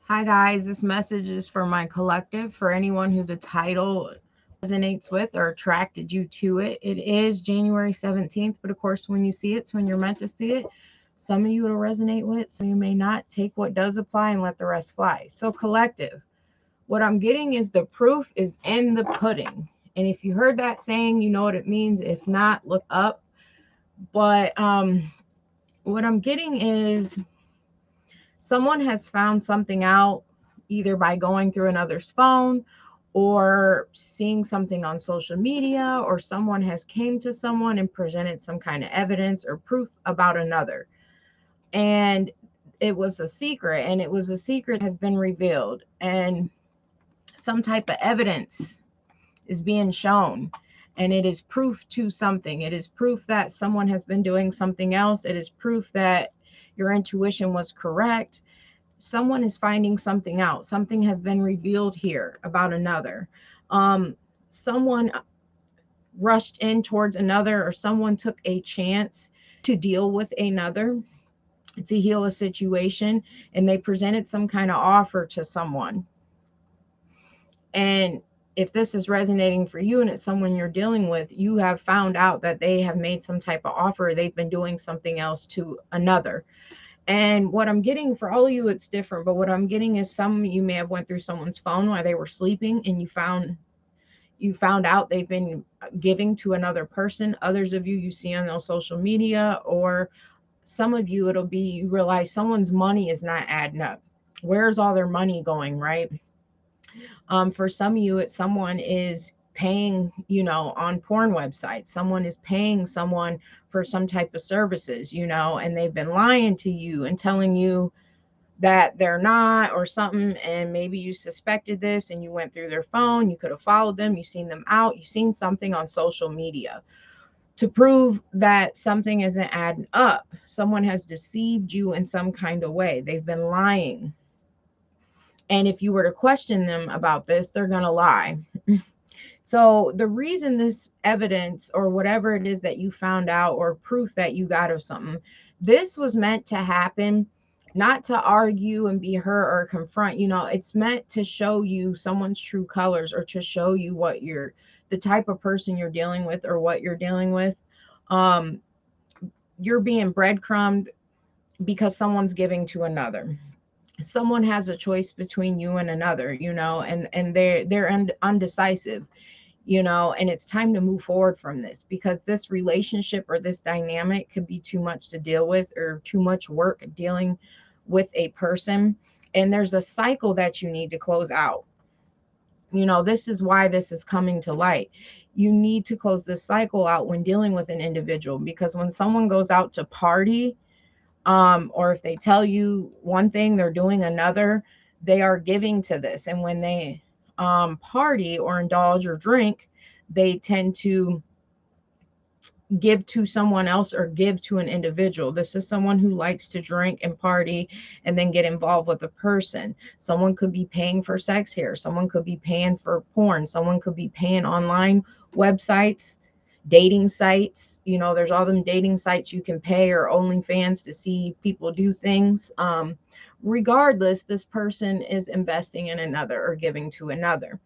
Hi, guys. This message is for my collective, for anyone who the title resonates with or attracted you to it. It is January 17th, but of course, when you see it, it's when you're meant to see it. Some of you it'll resonate with, some of you may not. Take what does apply and let the rest fly. So, collective, what I'm getting is the proof is in the pudding. And if you heard that saying, you know what it means. If not, look up. But what I'm getting is someone has found something out either by going through another's phone or seeing something on social media, or someone has came to someone and presented some kind of evidence or proof about another, and it was a secret, and it was a secret has been revealed, and some type of evidence is being shown, and it is proof to something. It is proof that someone has been doing something else. It is proof that your intuition was correct. Someone is finding something out. Something has been revealed here about another. Someone rushed in towards another, or someone took a chance to deal with another, to heal a situation, and they presented some kind of offer to someone. And if this is resonating for you and it's someone you're dealing with, you have found out that they have made some type of offer. They've been doing something else to another. And what I'm getting for all of you, it's different. But what I'm getting is some you may have went through someone's phone while they were sleeping, and you found out they've been giving to another person. Others of you see on their social media, or some of you it'll be you realize someone's money is not adding up. Where's all their money going, right? For some of you, it's someone is paying, on porn websites. Someone is paying someone for some type of services, and they've been lying to you and telling you that they're not, or something. And maybe you suspected this and you went through their phone. You could have followed them. You seen them out. You seen something on social media to prove that something isn't adding up. Someone has deceived you in some kind of way. They've been lying. And if you were to question them about this, they're going to lie. So the reason this evidence or whatever it is that you found out, or proof that you got of something, this was meant to happen, not to argue and be hurt or confront. It's meant to show you someone's true colors, or to show you what you're, the type of person you're dealing with, or what you're dealing with. Um, you're being breadcrumbed because someone's giving to another. Someone has a choice between you and another, and they're undecisive, and it's time to move forward from this, because this relationship or this dynamic could be too much to deal with, or too much work dealing with a person. And there's a cycle that you need to close out. This is why this is coming to light. You need to close this cycle out when dealing with an individual, because when someone goes out to party, or if they tell you one thing, they're doing another. They are giving to this. And when they party or indulge or drink, they tend to give to someone else or give to an individual. This is someone who likes to drink and party and then get involved with a person. Someone could be paying for sex here. Someone could be paying for porn. Someone could be paying online websites, dating sites. There's all them dating sites you can pay, or OnlyFans, to see people do things. Regardless, this person is investing in another or giving to another.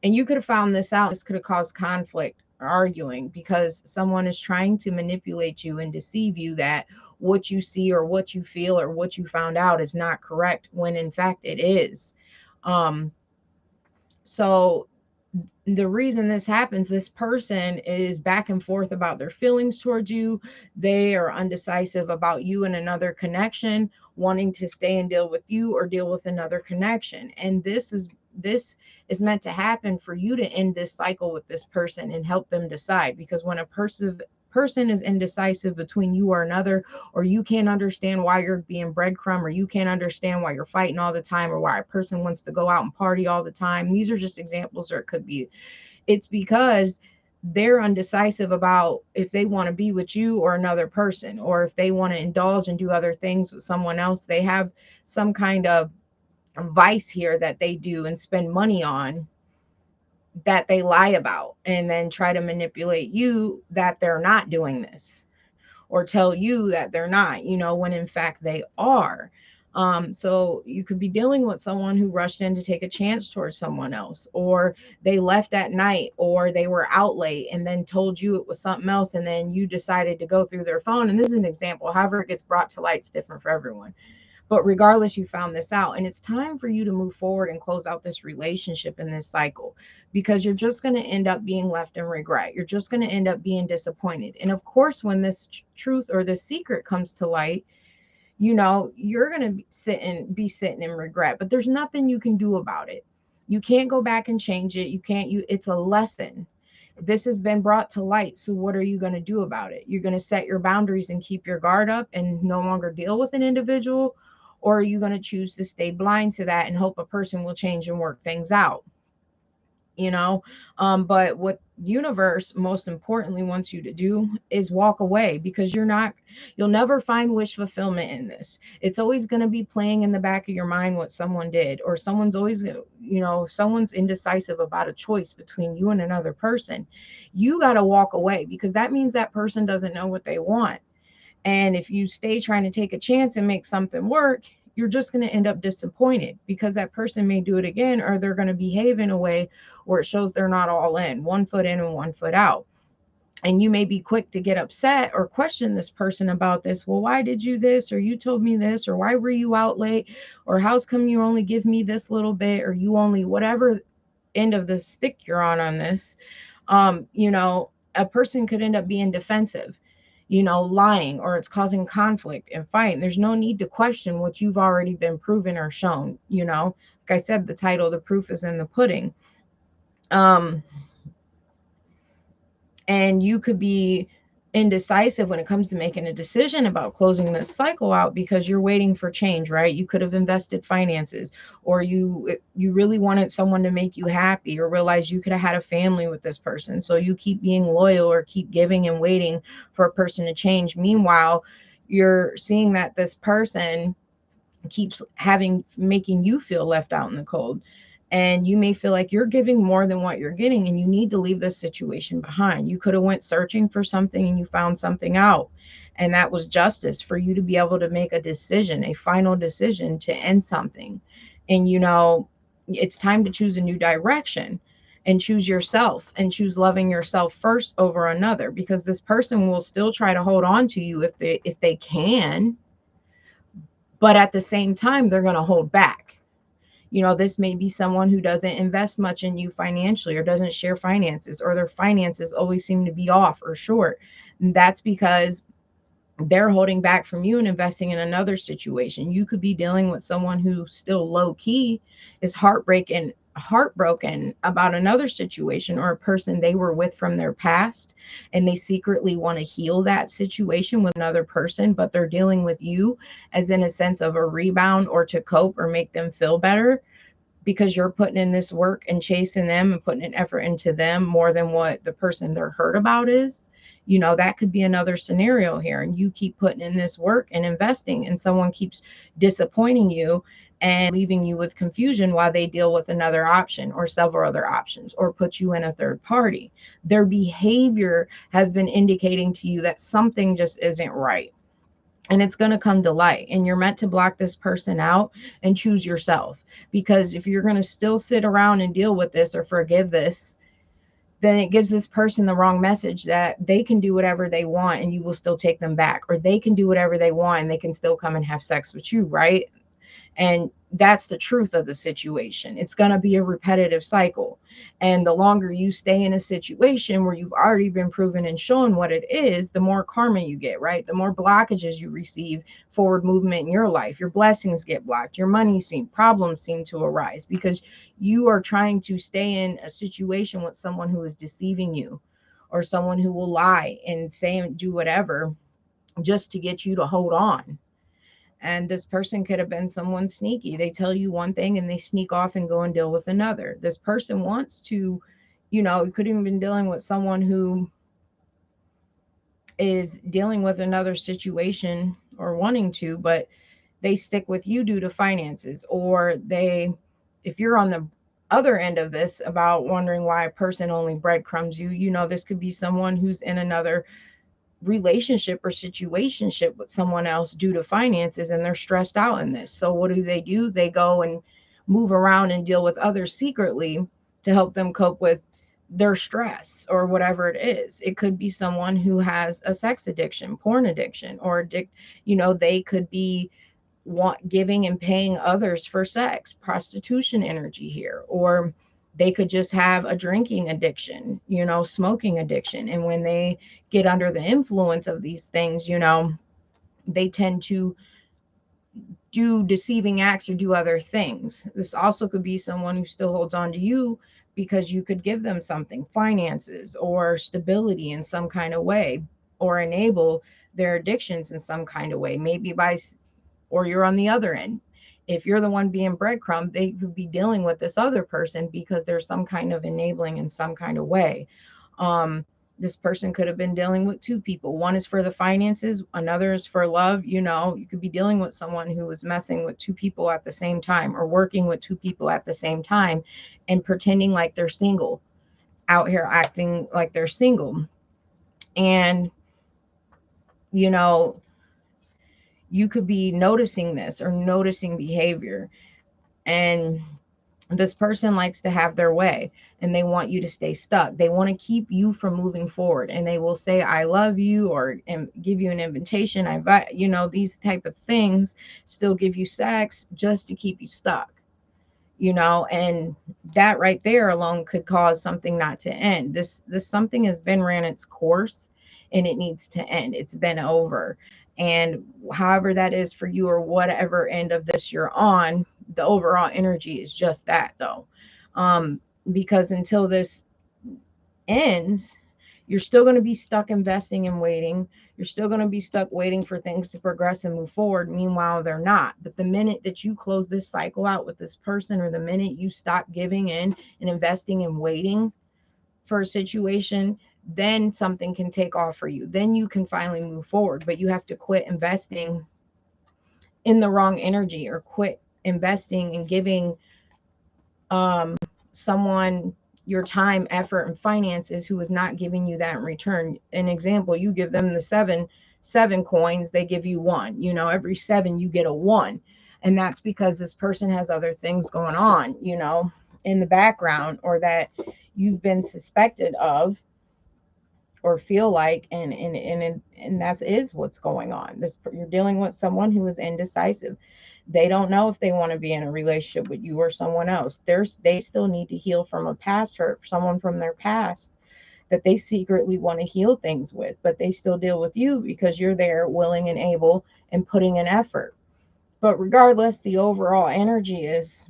And you could have found this out. This could have caused conflict, arguing, because someone is trying to manipulate you and deceive you that what you see or what you feel or what you found out is not correct, when in fact it is. Um so the reason this happens, this person is back and forth about their feelings towards you. They are undecisive about you and another connection, wanting to stay and deal with you or deal with another connection. And this is meant to happen for you to end this cycle with this person and help them decide. Because when a person is indecisive between you or another, or you can't understand why you're being breadcrumb, or you can't understand why you're fighting all the time, or why a person wants to go out and party all the time, these are just examples, or it could be, it's because they're undecisive about if they want to be with you or another person, or if they want to indulge and do other things with someone else. They have some kind of vice here that they do and spend money on, that they lie about, and then try to manipulate you that they're not doing this, or tell you that they're not, when in fact they are. So you could be dealing with someone who rushed in to take a chance towards someone else, or they left at night, or they were out late and then told you it was something else, and then you decided to go through their phone. And this is an example. However, it gets brought to light, it's different for everyone. But regardless, you found this out, and it's time for you to move forward and close out this relationship in this cycle, because you're just going to end up being left in regret. You're just going to end up being disappointed. And of course, when this truth or this secret comes to light, you're going to be sitting in regret, but there's nothing you can do about it. You can't go back and change it. You can't, it's a lesson. This has been brought to light. So what are you going to do about it? You're going to set your boundaries and keep your guard up and no longer deal with an individual? Or are you going to choose to stay blind to that and hope a person will change and work things out? you know but what universe most importantly wants you to do is walk away, because you'll never find wish fulfillment in this. It's always going to be playing in the back of your mind what someone did, or someone's always someone's indecisive about a choice between you and another person. You got to walk away, because that means that person doesn't know what they want. And if you stay trying to take a chance and make something work, you're just going to end up disappointed, because that person may do it again, or they're going to behave in a way where it shows they're not all in, 1 foot in and 1 foot out. And you may be quick to get upset or question this person about this. Well, why did you this? Or you told me this? Or why were you out late? Or how's come you only give me this little bit? Or you only, whatever end of the stick you're on this. A person could end up being defensive, lying, or it's causing conflict and fight. There's no need to question what you've already been proven or shown. Like I said, the title, the proof is in the pudding. Um, and you could be indecisive when it comes to making a decision about closing this cycle out, because you're waiting for change, right? You could have invested finances, or you really wanted someone to make you happy, or realize you could have had a family with this person, so you keep being loyal or keep giving and waiting for a person to change. Meanwhile, you're seeing that this person keeps making you feel left out in the cold, and you may feel like you're giving more than what you're getting, and you need to leave this situation behind. You could have went searching for something and you found something out, and that was justice for you to be able to make a decision, a final decision to end something. And it's time to choose a new direction, and choose yourself, and choose loving yourself first over another, because this person will still try to hold on to you if they can, but at the same time they're going to hold back. This may be someone who doesn't invest much in you financially, or doesn't share finances, or their finances always seem to be off or short. And that's because they're holding back from you and investing in another situation. You could be dealing with someone who still low key is heartbroken about another situation, or a person they were with from their past, and they secretly want to heal that situation with another person, but they're dealing with you as in a sense of a rebound, or to cope or make them feel better, because you're putting in this work and chasing them and putting an effort into them more than what the person they're hurt about is. That could be another scenario here. And you keep putting in this work and investing, and someone keeps disappointing you and leaving you with confusion while they deal with another option or several other options, or put you in a third party. Their behavior has been indicating to you that something just isn't right, and it's going to come to light, and you're meant to block this person out and choose yourself. Because if you're going to still sit around and deal with this or forgive this, then it gives this person the wrong message that they can do whatever they want and you will still take them back, or they can do whatever they want and they can still come and have sex with you, right? And that's the truth of the situation. It's going to be a repetitive cycle. And the longer you stay in a situation where you've already been proven and shown what it is, the more karma you get, right? The more blockages you receive forward movement in your life. Your blessings get blocked. Your problems seem to arise, because you are trying to stay in a situation with someone who is deceiving you, or someone who will lie and say and do whatever just to get you to hold on. And this person could have been someone sneaky. They tell you one thing and they sneak off and go and deal with another. This person wants to, you could even been dealing with someone who is dealing with another situation or wanting to, but they stick with you due to finances. Or if you're on the other end of this about wondering why a person only breadcrumbs you, this could be someone who's in another relationship or situationship with someone else due to finances, and they're stressed out in this. So what do? They go and move around and deal with others secretly to help them cope with their stress or whatever it is. It could be someone who has a sex addiction, porn addiction, or they could be giving and paying others for sex, prostitution energy here, or they could just have a drinking addiction, smoking addiction. And when they get under the influence of these things, they tend to do deceiving acts or do other things. This also could be someone who still holds on to you because you could give them something, finances or stability in some kind of way, or enable their addictions in some kind of way, maybe or you're on the other end. If you're the one being breadcrumb, they could be dealing with this other person because there's some kind of enabling in some kind of way. This person could have been dealing with two people. One is for the finances, another is for love. You could be dealing with someone who is messing with two people at the same time, or working with two people at the same time and pretending like they're single, out here acting like they're single. And, you know, you could be noticing this or noticing behavior. And this person likes to have their way, and they want you to stay stuck. They want to keep you from moving forward, and they will say I love you, or give you an invitation, these type of things, still give you sex just to keep you stuck. And that right there alone could cause something not to end. This something has been ran its course, and it needs to end. It's been over. And however that is for you, or whatever end of this you're on, the overall energy is just that, though. Because until this ends, you're still going to be stuck investing and waiting. You're still going to be stuck waiting for things to progress and move forward. Meanwhile, they're not. But the minute that you close this cycle out with this person, or the minute you stop giving in and investing and waiting for a situation, then something can take off for you. Then you can finally move forward. But you have to quit investing in the wrong energy, or quit investing and giving someone your time, effort, and finances who is not giving you that in return. An example, you give them the seven coins, they give you one. Every seven you get a one. And that's because this person has other things going on, in the background, or that you've been suspected of, or feel like, and that is what's going on. You're dealing with someone who is indecisive. They don't know if they want to be in a relationship with you or someone else. They still need to heal from a past hurt, someone from their past that they secretly want to heal things with, but they still deal with you because you're there, willing and able, and putting in effort. But regardless, the overall energy is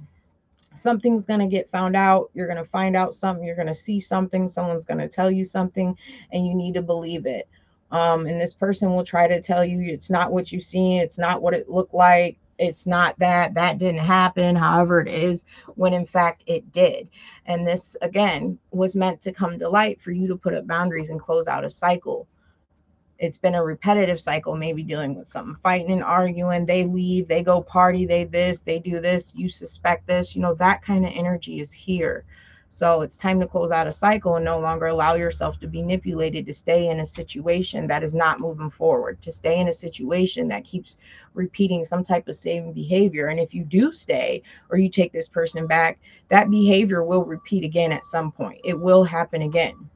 something's going to get found out. You're going to find out something. You're going to see something. Someone's going to tell you something, and you need to believe it. And this person will try to tell you it's not what you've seen. It's not what it looked like. It's not that didn't happen, however it is, when in fact it did. And this, again, was meant to come to light for you to put up boundaries and close out a cycle. It's been a repetitive cycle, maybe dealing with something, fighting and arguing. They leave, they go party, they do this, you suspect this, that kind of energy is here. So it's time to close out a cycle and no longer allow yourself to be manipulated to stay in a situation that is not moving forward, to stay in a situation that keeps repeating some type of same behavior. And if you do stay, or you take this person back, that behavior will repeat again at some point. It will happen again.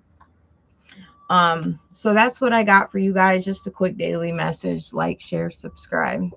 So that's what I got for you guys. Just a quick daily message. Like, share, subscribe.